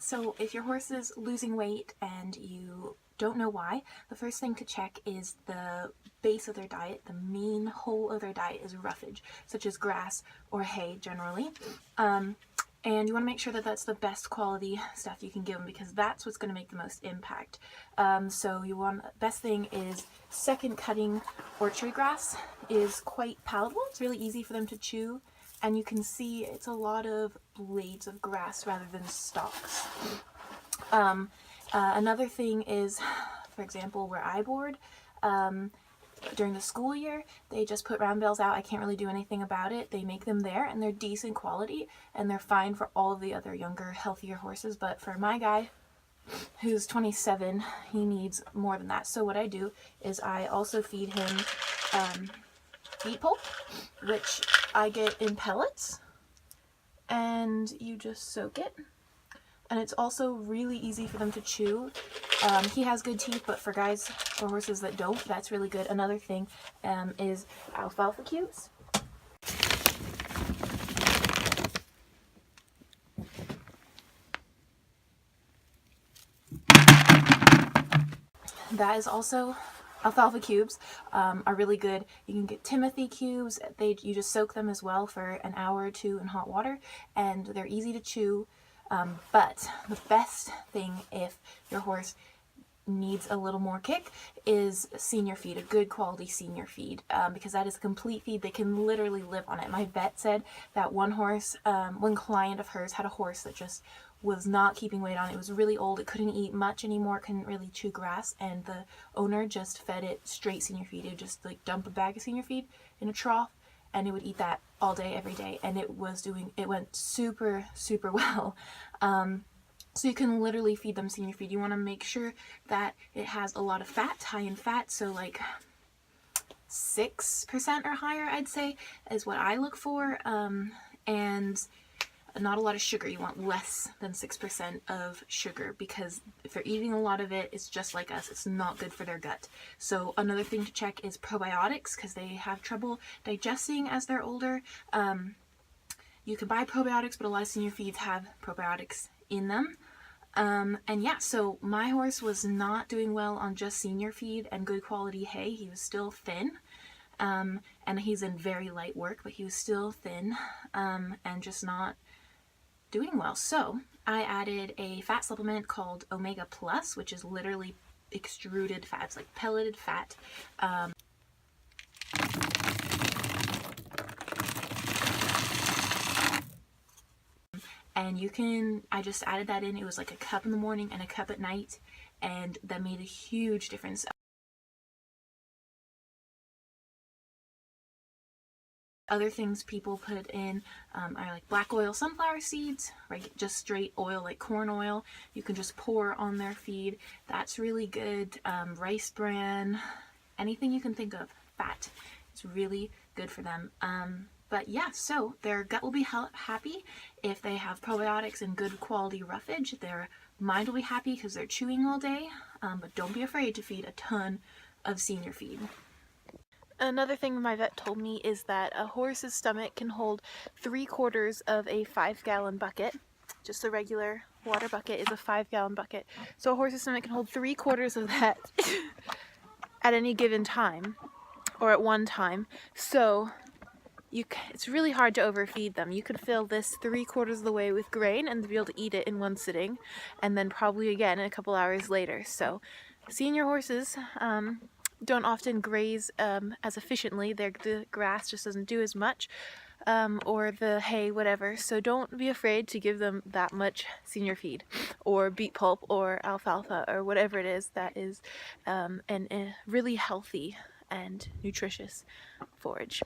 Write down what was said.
So if your horse is losing weight and you don't know why, the first thing to check is the base of their diet. The main whole of their diet is roughage, such as grass or hay generally. And you want to make sure that that's the best quality stuff you can give them, because that's what's going to make the most impact. So best thing is second cutting orchard grass is quite palatable. It's really easy for them to chew, and you can see it's a lot of blades of grass rather than stalks. Another thing is, for example, where I board, during the school year, they just put round bales out. I can't really do anything about it. They make them there, and they're decent quality, and they're fine for all of the other younger, healthier horses. But for my guy, who's 27, he needs more than that. So what I do is I also feed him beet pulp, which I get in pellets, and you just soak it. And it's also really easy for them to chew. He has good teeth, but for horses that don't, that's really good. Another thing is alfalfa cubes. That is also alfalfa cubes are really good. You can get Timothy cubes. You just soak them as well for an hour or two in hot water, and they're easy to chew. But the best thing if your horse needs a little more kick is senior feed, a good quality senior feed, because that is a complete feed. They can literally live on it. My vet said that one client of hers had a horse that just was not keeping weight on. It was really old. It couldn't eat much anymore. It couldn't really chew grass, and the owner just fed it straight senior feed. It would just like dump a bag of senior feed in a trough, and it would eat that all day, every day, and it went super, super well. So you can literally feed them senior feed. You want to make sure that it has a lot of fat, high in fat, so like 6% or higher, I'd say, is what I look for, and not a lot of sugar. You want less than 6% of sugar, because if they're eating a lot of it, it's just like us. It's not good for their gut. So another thing to check is probiotics, because they have trouble digesting as they're older. You can buy probiotics, but a lot of senior feeds have probiotics in them. And yeah, so my horse was not doing well on just senior feed and good quality hay. He was still thin. And he's in very light work, but he was still thin, and just not doing well. So I added a fat supplement called Omega Plus, which is literally extruded fat. It's like pelleted fat. And I just added that in. It was like a cup in the morning and a cup at night, and that made a huge difference. Other things people put in are like black oil sunflower seeds, right? Just straight oil like corn oil. You can just pour on their feed. That's really good. Rice bran, anything you can think of, fat. It's really good for them. But yeah, so their gut will be happy if they have probiotics and good quality roughage. Their mind will be happy because they're chewing all day. But don't be afraid to feed a ton of senior feed. Another thing my vet told me is that a horse's stomach can hold 3/4 of a 5-gallon bucket. Just a regular water bucket is a 5-gallon bucket. So a horse's stomach can hold 3/4 of that at any given time, or at one time. So it's really hard to overfeed them. You could fill this 3/4 of the way with grain and be able to eat it in one sitting, and then probably again a couple hours later. So senior horses don't often graze as efficiently. The grass just doesn't do as much, or the hay, whatever. So don't be afraid to give them that much senior feed, or beet pulp, or alfalfa, or whatever it is that is a really healthy and nutritious forage.